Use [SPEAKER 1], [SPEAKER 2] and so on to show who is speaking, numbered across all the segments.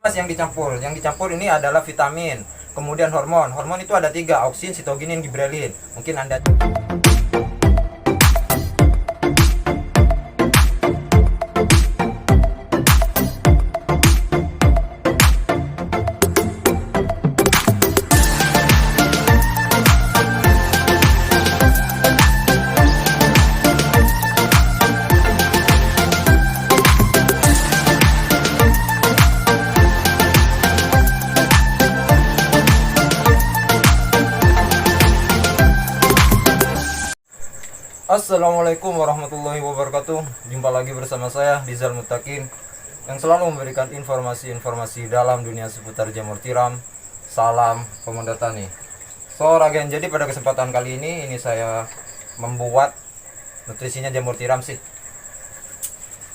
[SPEAKER 1] Mas, yang dicampur ini adalah vitamin, kemudian hormon. Hormon itu ada 3, auksin, sitokinin, gibrelin. Mungkin Anda. Assalamualaikum warahmatullahi wabarakatuh. Jumpa lagi bersama saya Rizal Mutakin, yang selalu memberikan informasi-informasi dalam dunia seputar jamur tiram. Salam pemuda tani. So Ragen, jadi pada kesempatan kali ini saya membuat nutrisinya jamur tiram sih.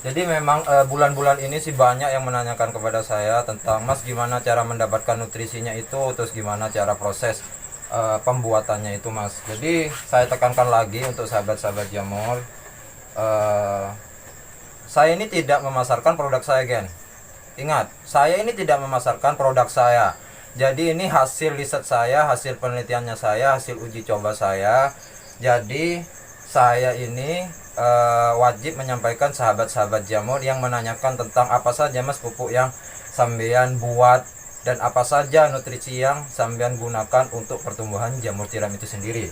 [SPEAKER 1] Jadi memang bulan-bulan ini sih banyak yang menanyakan kepada saya tentang, Mas, gimana cara mendapatkan nutrisinya itu, terus gimana cara proses pembuatannya itu, Mas. Jadi saya tekankan lagi untuk sahabat-sahabat jamur, eh, saya ini tidak memasarkan produk saya, Gen. Ingat, saya ini tidak memasarkan produk saya. Jadi ini hasil riset saya, hasil penelitiannya saya, hasil uji coba saya. Jadi saya ini wajib menyampaikan sahabat-sahabat jamur yang menanyakan tentang apa saja, Mas, pupuk yang sambian buat dan apa saja nutrisi yang sambian gunakan untuk pertumbuhan jamur tiram itu sendiri.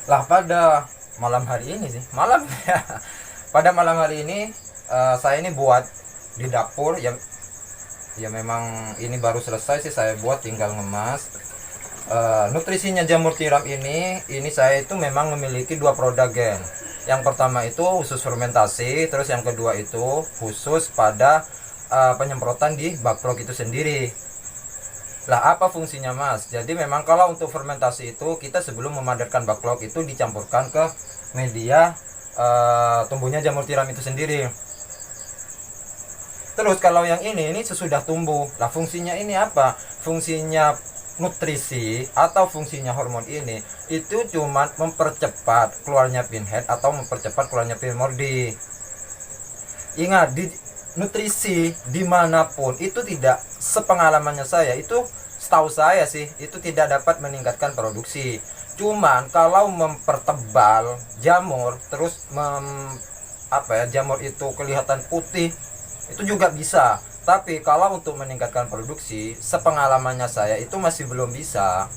[SPEAKER 1] Lah pada malam hari ini sih, malam ya. Pada malam hari ini saya ini buat di dapur ya, ya memang ini baru selesai sih saya buat, tinggal ngemas. Nutrisinya jamur tiram ini saya itu memang memiliki 2 produk, Gen. Yang pertama itu khusus fermentasi, terus yang kedua itu khusus pada penyemprotan di baklok itu sendiri. Lah apa fungsinya, Mas? Jadi memang kalau untuk fermentasi itu kita sebelum memadatkan baklok itu dicampurkan ke media tumbuhnya jamur tiram itu sendiri. Terus kalau yang ini sesudah tumbuh. Lah fungsinya ini apa? Fungsinya nutrisi atau fungsinya hormon ini itu cuma mempercepat keluarnya pinhead atau mempercepat keluarnya primordi. Ingat, di nutrisi dimanapun itu tidak, sepengalamannya saya itu, setahu saya sih itu tidak dapat meningkatkan produksi. Cuman kalau mempertebal jamur, terus jamur itu kelihatan putih, itu juga bisa. Tapi kalau untuk meningkatkan produksi, sepengalamannya saya itu masih belum bisa.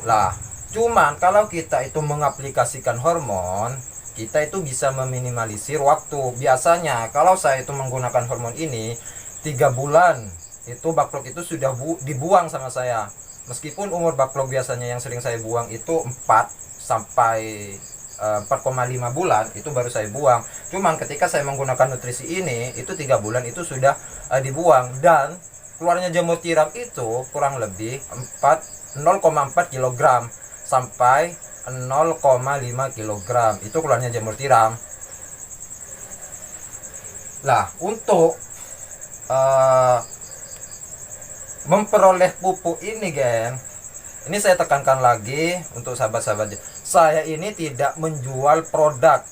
[SPEAKER 1] Lah, cuman kalau kita itu mengaplikasikan hormon, kita itu bisa meminimalisir waktu. Biasanya kalau saya itu menggunakan hormon ini 3 bulan itu baklok itu sudah dibuang sama saya. Meskipun umur baklok biasanya yang sering saya buang itu 4 sampai 4,5 bulan itu baru saya buang. Cuman ketika saya menggunakan nutrisi ini itu 3 bulan itu sudah dibuang, dan keluarnya jamur tiram itu kurang lebih 0,4 kg sampai 0,5 kg itu keluarnya jamur tiram. Lah untuk memperoleh pupuk ini, Gen, ini saya tekankan lagi untuk sahabat-sahabat, saya ini tidak menjual produk.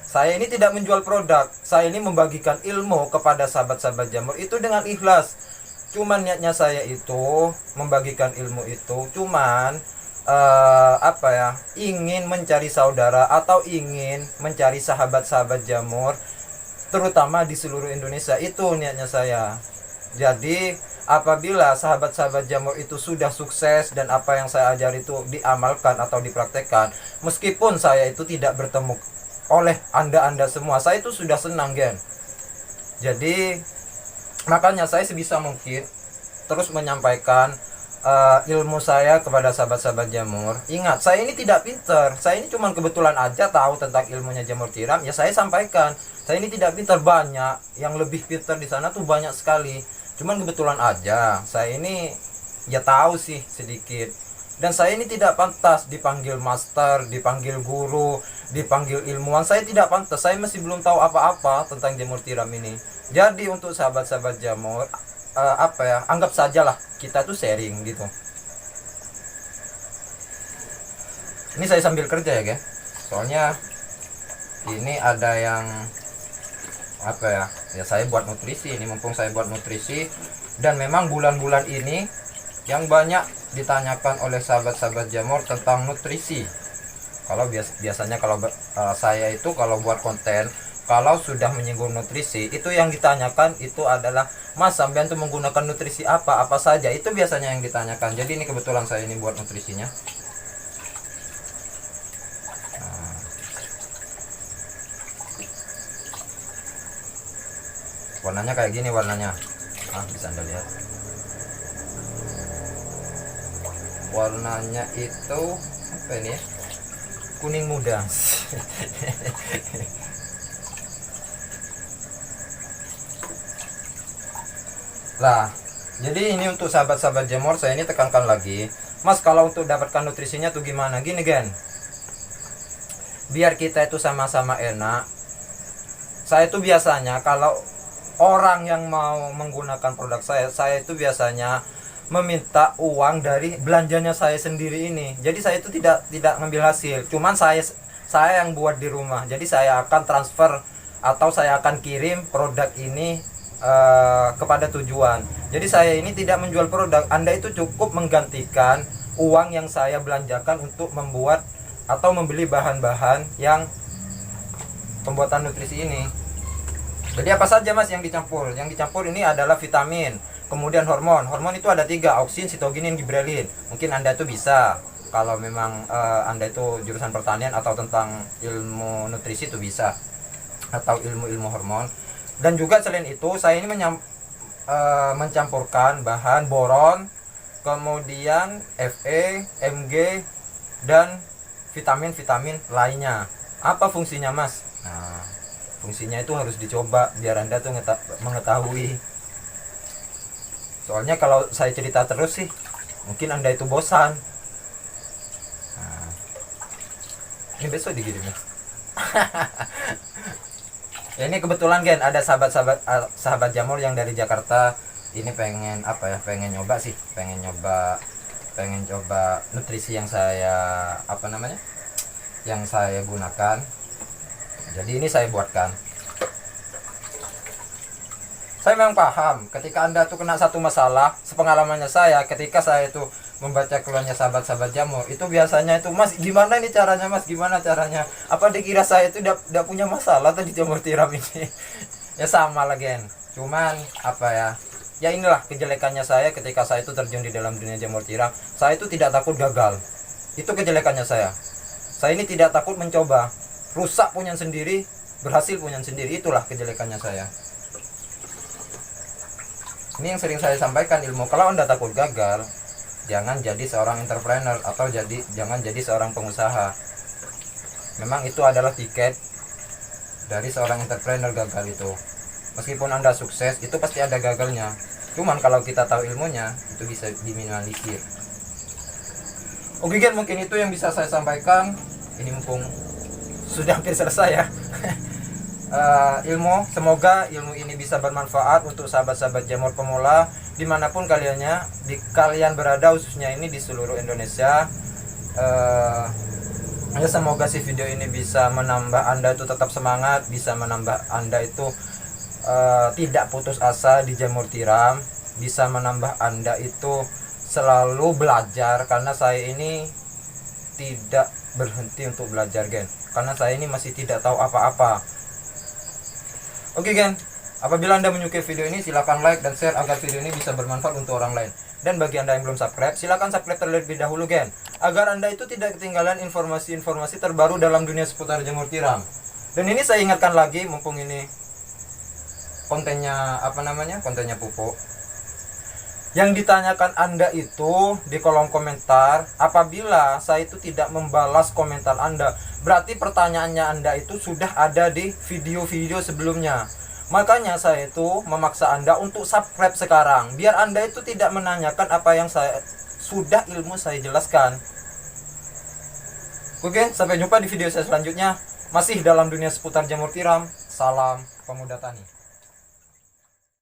[SPEAKER 1] Saya ini tidak menjual produk. Saya ini membagikan ilmu kepada sahabat-sahabat jamur itu dengan ikhlas. Cuman niatnya saya itu membagikan ilmu itu cuman ingin mencari saudara atau ingin mencari sahabat-sahabat jamur terutama di seluruh Indonesia. Itu niatnya saya. Jadi apabila sahabat-sahabat jamur itu sudah sukses dan apa yang saya ajar itu diamalkan atau dipraktekkan, meskipun saya itu tidak bertemu oleh anda semua, saya itu sudah senang, Gen. Jadi makanya saya sebisa mungkin terus menyampaikan ilmu saya kepada sahabat-sahabat jamur. Ingat, saya ini tidak pintar, saya ini cuma kebetulan aja tahu tentang ilmunya jamur tiram, ya saya sampaikan. Saya ini tidak pintar, banyak yang lebih pintar di sana tuh, banyak sekali. Cuman kebetulan aja saya ini ya tahu sih sedikit. Dan saya ini tidak pantas dipanggil master, dipanggil guru, dipanggil ilmuwan. Saya tidak pantas, saya masih belum tahu apa-apa tentang jamur tiram ini. Jadi untuk sahabat-sahabat jamur, anggap sajalah kita tuh sharing gitu. Ini saya sambil kerja ya, guys. Soalnya ini ada yang apa ya, ya saya buat nutrisi ini, mumpung saya buat nutrisi. Dan memang bulan-bulan ini yang banyak ditanyakan oleh sahabat-sahabat jamur tentang nutrisi. Kalau biasanya kalau saya itu kalau buat konten, kalau sudah menyinggung nutrisi, itu yang ditanyakan itu adalah, Mas sampean tuh menggunakan nutrisi apa saja, itu biasanya yang ditanyakan. Jadi ini kebetulan saya ini buat nutrisinya. Nah, warnanya kayak gini warnanya. Bisa Anda lihat warnanya itu apa ini ya, kuning muda. Lah, jadi ini untuk sahabat-sahabat jamur, saya ini tekankan lagi, Mas kalau untuk dapatkan nutrisinya tuh gimana? Gini gen, biar kita itu sama-sama enak. Saya itu biasanya kalau orang yang mau menggunakan produk saya itu biasanya meminta uang dari belanjanya saya sendiri ini. Jadi saya itu tidak ngambil hasil, cuman saya yang buat di rumah. Jadi saya akan transfer atau saya akan kirim produk ini kepada tujuan. Jadi saya ini tidak menjual produk. Anda itu cukup menggantikan uang yang saya belanjakan untuk membuat atau membeli bahan-bahan yang pembuatan nutrisi ini. Jadi apa saja Mas yang dicampur? Yang dicampur ini adalah vitamin, kemudian hormon. Hormon itu ada 3, auksin, sitoginin, gibrelin. Mungkin Anda itu bisa, kalau memang Anda itu jurusan pertanian atau tentang ilmu nutrisi itu bisa, atau ilmu-ilmu hormon. Dan juga selain itu saya ini mencampurkan bahan boron, kemudian Fe, Mg, dan vitamin-vitamin lainnya. Apa fungsinya Mas? Nah, fungsinya itu harus dicoba biar Anda tuh mengetahui. Soalnya kalau saya cerita terus sih mungkin Anda itu bosan. Nah, ini besok dikirim ya. Ya, ini kebetulan Gen ada sahabat jamur yang dari Jakarta ini pengen apa ya, pengen coba nutrisi yang saya yang saya gunakan. Jadi ini saya buatkan. Saya memang paham ketika Anda tuh kena satu masalah, sepengalamannya saya ketika saya itu membaca keluhannya sahabat-sahabat jamur, itu biasanya itu, Mas gimana ini caranya Mas, gimana caranya, apa dikira saya itu tidak punya masalah tadi jamur tiram ini. Ya sama lah Gen, cuman apa ya inilah kejelekannya saya ketika saya itu terjun di dalam dunia jamur tiram. Saya itu tidak takut gagal, itu kejelekannya saya ini tidak takut mencoba, rusak punya sendiri, berhasil punya sendiri, itulah kejelekannya saya. Ini yang sering saya sampaikan ilmu, kalau Anda takut gagal, jangan jadi seorang entrepreneur atau jangan jadi seorang pengusaha. Memang itu adalah tiket dari seorang entrepreneur, gagal itu. Meskipun Anda sukses, itu pasti ada gagalnya. Cuman kalau kita tahu ilmunya, itu bisa diminimalisir. Oke Gen, mungkin itu yang bisa saya sampaikan. Ini mumpung sudah hampir selesai ya. Semoga ilmu ini bisa bermanfaat untuk sahabat-sahabat jamur pemula dimanapun kalian berada, khususnya ini di seluruh Indonesia. Ya semoga si video ini bisa menambah Anda itu tetap semangat, bisa menambah Anda itu tidak putus asa di jamur tiram, bisa menambah Anda itu selalu belajar, karena saya ini tidak berhenti untuk belajar Gen, karena saya ini masih tidak tahu apa-apa. Oke Gen, apabila Anda menyukai video ini silahkan like dan share agar video ini bisa bermanfaat untuk orang lain. Dan bagi Anda yang belum subscribe, silahkan subscribe terlebih dahulu Gen, agar Anda itu tidak ketinggalan informasi-informasi terbaru dalam dunia seputar jamur tiram. Dan ini saya ingatkan lagi, mumpung ini kontennya kontennya pupuk, yang ditanyakan Anda itu di kolom komentar. Apabila saya itu tidak membalas komentar Anda, berarti pertanyaannya Anda itu sudah ada di video-video sebelumnya. Makanya saya itu memaksa Anda untuk subscribe sekarang, biar Anda itu tidak menanyakan apa yang ilmu saya jelaskan. Oke, sampai jumpa di video saya selanjutnya, masih dalam dunia seputar jamur tiram. Salam pemuda tani.